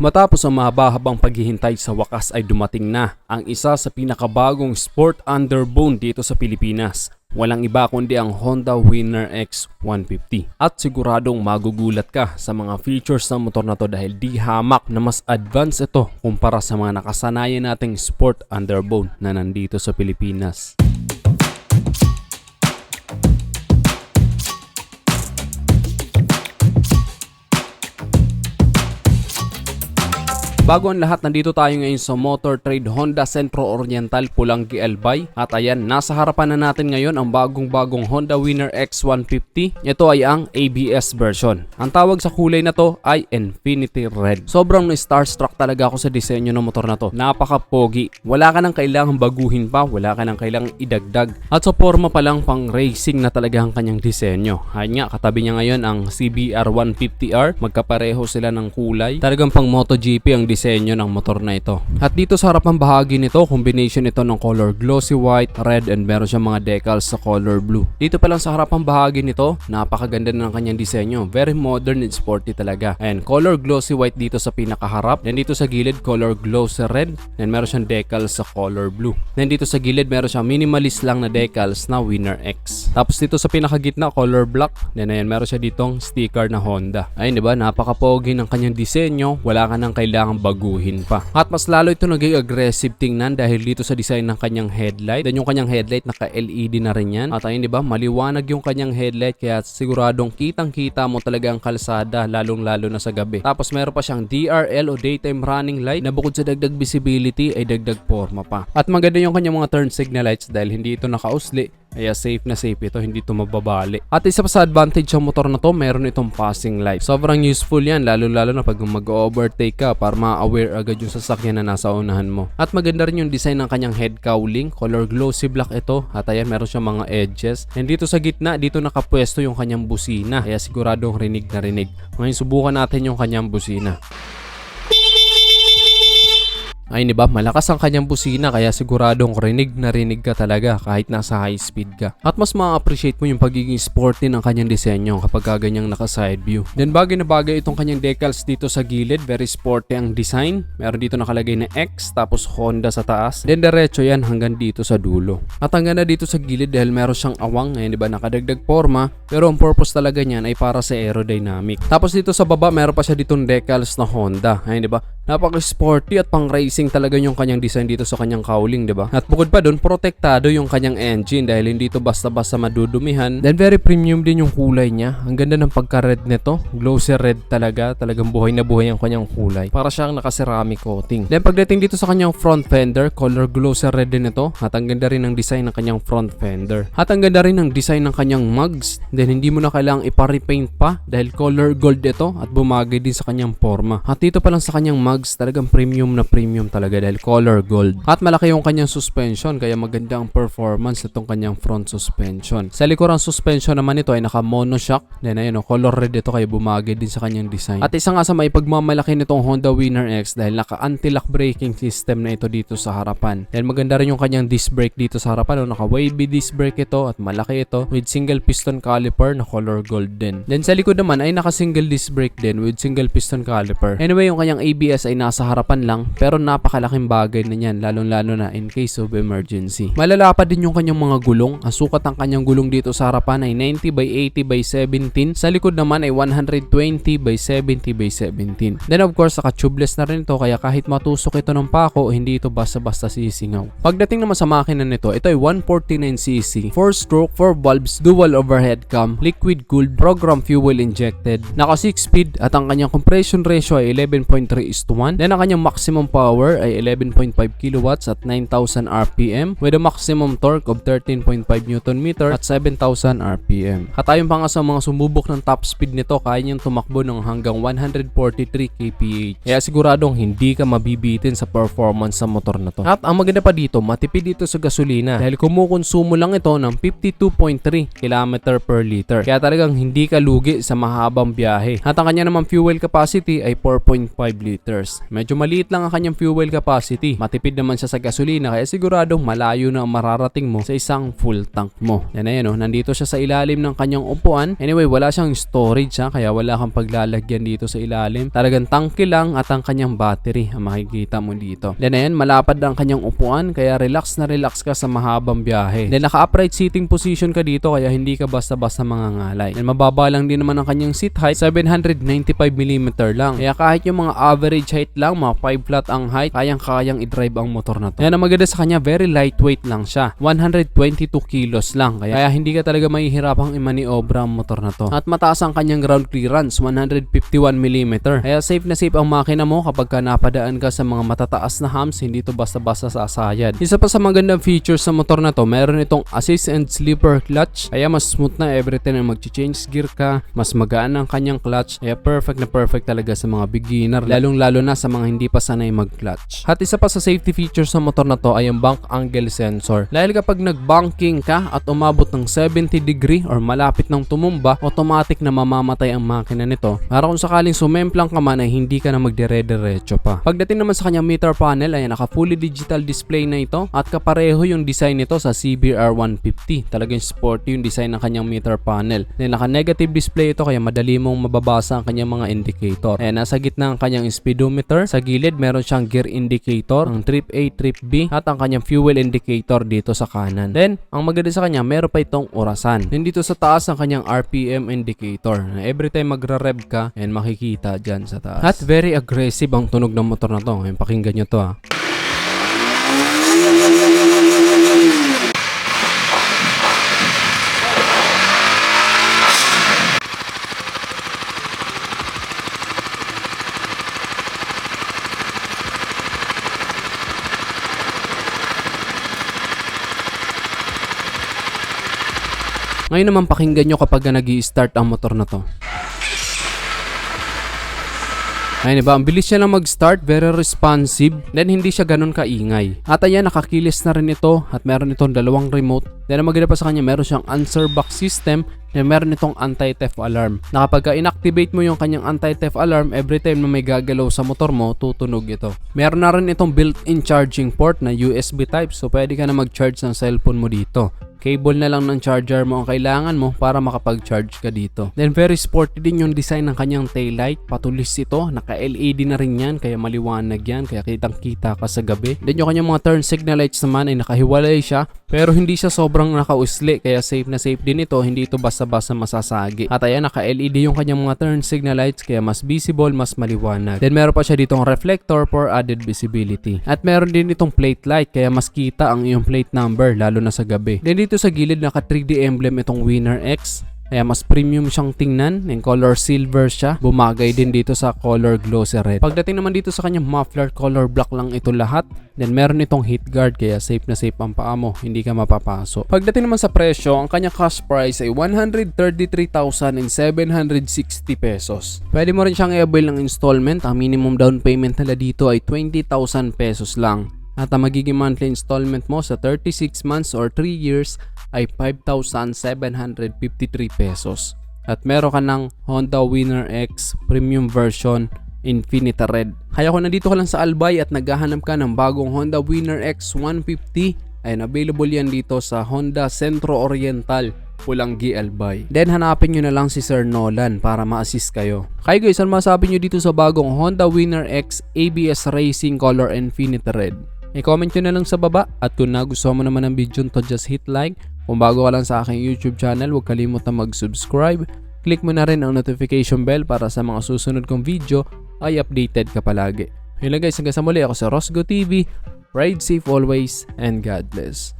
Matapos ang mahaba-habang paghihintay, sa wakas ay dumating na ang isa sa pinakabagong sport underbone dito sa Pilipinas. Walang iba kundi ang Honda Winner X 150. At siguradong magugulat ka sa mga features ng motor na to dahil di hamak na mas advanced ito kumpara sa mga nakasanayan nating sport underbone na nandito sa Pilipinas. Bago ang lahat, nandito tayo ngayon sa Motor Trade Honda Centro Oriental, Pulangi, Albay. At ayan, nasa harapan na natin ngayon ang bagong-bagong Honda Winner X 150. Ito ay ang ABS version. Ang tawag sa kulay na to ay Infinity Red. Sobrang starstruck talaga ako sa disenyo ng motor na to. Napaka-pogi. Wala ka nang kailangang baguhin pa, wala ka nang kailangang idagdag. At sa forma pa lang pang racing na talaga ang kanyang disenyo. Ayun nga, katabi niya ngayon ang CBR 150R. Magkapareho sila ng kulay. Talagang pang MotoGP ang disenyo ng motor na ito. At dito sa harapang bahagi nito, combination ito ng color glossy white, red, and meron siyang mga decals sa color blue. Dito pa lang sa harapang bahagi nito, napakaganda na ng kanyang disenyo. Very modern and sporty talaga. Ayan, color glossy white dito sa pinakaharap. Then dito sa gilid, color glossy red. Then meron siyang decals sa color blue. Then dito sa gilid, meron siyang minimalist lang na decals na Winner X. Tapos dito sa pinakagitna, color black. Then ayan, meron siya ditong sticker na Honda. Ayun, diba? Napaka-pogi ng kanyang disenyo. Wala ka nang kailangang baguhin pa. At mas lalo ito naging aggressive tingnan dahil dito sa design ng kanyang headlight. Then yung kanyang headlight naka-LED na rin yan. At ayun, diba, maliwanag yung kanyang headlight kaya siguradong kitang-kita mo talaga ang kalsada, lalong-lalo na sa gabi. Tapos meron pa siyang DRL o daytime running light na bukod sa dagdag visibility ay dagdag forma pa. At maganda yung kanyang mga turn signal lights dahil hindi ito naka-usli. Kaya safe na safe ito, hindi ito mababali. At isa pa sa advantage sa motor na to, meron itong passing light. Sobrang useful yan, lalo-lalo na pag mag-overtake ka para ma-aware agad yung sasakyan na nasa unahan mo. At maganda rin yung design ng kanyang head cowling. Color glossy black ito. At ayan, meron siyang mga edges. And dito sa gitna, dito nakapwesto yung kanyang busina. Kaya siguradong rinig na rinig. Ngayon, subukan natin yung kanyang busina. Ay, diba? Malakas ang kanyang busina kaya siguradong rinig na rinig ka talaga kahit nasa high speed ka. At mas ma-appreciate mo yung pagiging sporty ng kanyang disenyo kapag ganyang naka-side view. Then bagay na bagay itong kanyang decals dito sa gilid. Very sporty ang design. Meron dito nakalagay na X tapos Honda sa taas. Then diretso yan hanggang dito sa dulo. At hanggang na dito sa gilid dahil meron siyang awang. Ayun, diba? Nakadagdag forma. Pero ang purpose talaga niyan ay para sa aerodynamic. Tapos dito sa baba meron pa siya ditong decals na Honda. Ayun, diba? Napaka-sporty at pang-racing talaga yung kanyang design dito sa kanyang cowling, diba? At bukod pa dun, protektado yung kanyang engine dahil hindi ito basta-basta madudumihan. Then very premium din yung kulay niya. Ang ganda ng pagka-red nito. Glossy red talaga. Talagang buhay na buhay ang kanyang kulay. Para siyang naka-ceramic coating. Then pagdating dito sa kanyang front fender, color glossy red din ito. At ang ganda rin ng design ng kanyang front fender. At ang ganda rin ng design ng kanyang mugs. Then hindi mo na kailangang ipa-repaint pa dahil color gold ito at bumagay din sa kanyang forma. At dito pa lang sa kanyang mugs, talagang premium na premium talaga dahil color gold. At malaki yung kanyang suspension kaya maganda ang performance nitong kanyang front suspension. Sa likurang suspension naman ito ay naka monoshock. Then ayun, color red ito kaya bumagay din sa kanyang design. At isa nga sa maipagmamalaki nitong Honda Winner X dahil naka anti-lock braking system na ito dito sa harapan. Then maganda rin yung kanyang disc brake dito sa harapan. Naka wavy disc brake ito at malaki ito with single piston caliper na color gold din. Then sa likod naman ay naka single disc brake din with single piston caliper. Anyway, yung kanyang ABS ay nasa harapan lang pero napakalaking bagay na yan lalong-lalo na in case of emergency. Malalapad din yung kanyang mga gulong. Ang sukat ng kanyang gulong dito sa harapan ay 90 by 80 by 17. Sa likod naman ay 120 by 70 by 17. Then of course, naka-tubeless na rin ito kaya kahit matusok ito ng pako, hindi ito basta-basta sisingaw. Pagdating naman sa makina nito, ito ay 149cc, 4-stroke, 4 valves, dual overhead cam, liquid cooled, program fuel injected, naka 6-speed at ang kanyang compression ratio ay 11.3:1. Then ang kanyang maximum power ay 11.5 kilowatts at 9,000 RPM with a maximum torque of 13.5 Nm at 7,000 RPM. At ayon pa nga sa mga sumubok ng top speed nito, kaya niyang tumakbo ng hanggang 143 kph. Kaya siguradong hindi ka mabibitin sa performance sa motor na to. At ang maganda pa dito, matipid dito sa gasolina dahil kumukonsumo lang ito ng 52.3 km per liter. Kaya talagang hindi ka lugi sa mahabang biyahe. At ang kanya naman fuel capacity ay 4.5 liters. kilometers. Medyo maliit lang ang kanyang fuel capacity. Matipid naman siya sa gasolina kaya siguradong malayo na ang mararating mo sa isang full tank mo. Yan na yan, nandito siya sa ilalim ng kanyang upuan. Anyway, wala siyang storage kaya wala kang paglalagyan dito sa ilalim. Talagang tangke lang at ang kanyang battery ang makikita mo dito. Yan na yan, malapad ang kanyang upuan kaya relax na relax ka sa mahabang biyahe. Then naka-upright seating position ka dito kaya hindi ka basta-basta mangangalay. Then mababa lang din naman ang kanyang seat height, 795mm lang. Kaya kahit yung mga average height lang, mga 5 flat ang height, kayang-kayang i-drive ang motor na to. Yan ang maganda sa kanya, very lightweight lang siya. 122 kilos lang. Kaya hindi ka talaga mahihirapang imaniobra ang motor na to. At mataas ang kanyang ground clearance, 151mm. Kaya safe na safe ang makina mo kapag ka napadaan ka sa mga matataas na humps, hindi to basta-basta sasayad. Isa pa sa magandang features sa motor na to, meron itong assist and sleeper clutch. Kaya mas smooth na every time na mag-change gear ka, mas magaan ang kanyang clutch. Kaya perfect na perfect talaga sa mga beginner, lalong-lalo na sa mga hindi pa sanay mag-clutch. At isa pa sa safety features sa motor na to ay ang bank angle sensor. Dahil kapag nag-banking ka at umabot ng 70 degree or malapit ng tumumba, automatic na mamamatay ang makina nito. Para kung sakaling sumemplang ka man ay hindi ka na magdire-diretso pa. Pagdating naman sa kanyang meter panel ay naka fully digital display na ito at kapareho yung design nito sa CBR 150. Talagang sporty yung design ng kanyang meter panel. Then naka negative display ito kaya madali mong mababasa ang kanyang mga indicator. Nasa gitna ang kanyang speedometer. Sa gilid meron siyang gear indicator, ang trip A, trip B at ang kanyang fuel indicator dito sa kanan. Then ang maganda sa kanya, meron pa itong orasan. Then dito sa taas ang kanyang RPM indicator. Every time magra-rev ka, makikita dyan sa taas. At very aggressive ang tunog ng motor na to. Pakinggan nyo to Ngayon naman pakinggan nyo kapag nag-i-start ang motor na to. Ayun diba, ang bilis siya lang mag-start, very responsive, then hindi siya ganun kaingay. At ayan, nakakilis na rin ito at meron itong dalawang remote. Then ang maganda pa sa kanya, meron siyang answer box system, then meron itong anti-theft alarm. Na kapag inactivate mo yung kanyang anti-theft alarm, every time na may gagalaw sa motor mo, tutunog ito. Meron na rin itong built-in charging port na USB type, so pwede ka na mag-charge ng cellphone mo dito. Cable na lang ng charger mo ang kailangan mo para makapag-charge ka dito. Then very sporty din yung design ng kanyang taillight. Patulis ito, naka-LED na rin yan kaya maliwanag yan, kaya kitang-kita ka sa gabi. Then yung kanyang mga turn signal lights naman ay nakahiwalay siya pero hindi siya sobrang nakausli kaya safe na safe din ito, hindi ito basta-basta masasagi. At ayan, naka-LED yung kanyang mga turn signal lights kaya mas visible, mas maliwanag. Then meron pa siya ditong reflector for added visibility. At meron din itong plate light kaya mas kita ang iyong plate number lalo na sa gabi. Then dito sa gilid naka 3D emblem itong Winner X. Kaya mas premium siyang tingnan. Yung color silver siya. Bumagay din dito sa color glossy red. Pagdating naman dito sa kanyang muffler, color black lang ito lahat. Then meron itong heat guard kaya safe na safe ang paa mo. Hindi ka mapapaso. Pagdating naman sa presyo, ang kanyang cash price ay 133,760 pesos. Pwede mo rin siyang i-avail ng installment. Ang minimum down payment nila dito ay 20,000 pesos lang. At ang magiging monthly installment mo sa 36 months or 3 years ay 5,753 pesos. At meron ka ng Honda Winner X Premium Version Infinita Red. Kaya kung nandito ka lang sa Albay at naghahanap ka ng bagong Honda Winner X 150, ay available yan dito sa Honda Centro Oriental, Pulanggi, Albay. Then hanapin nyo na lang si Sir Nolan para ma-assist kayo. Kaya guys, ano masabi nyo dito sa bagong Honda Winner X ABS Racing Color Infinita Red? I-comment nyo na lang sa baba at kung nagustuhan mo naman ang video nito, just hit like. Kung bago ka lang sa aking YouTube channel, huwag kalimutan mag-subscribe. Click mo na rin ang notification bell para sa mga susunod kong video ay updated ka palagi. Yun lang guys, hanggang sa muli, ako sa Rosgo TV. Ride safe always and God bless.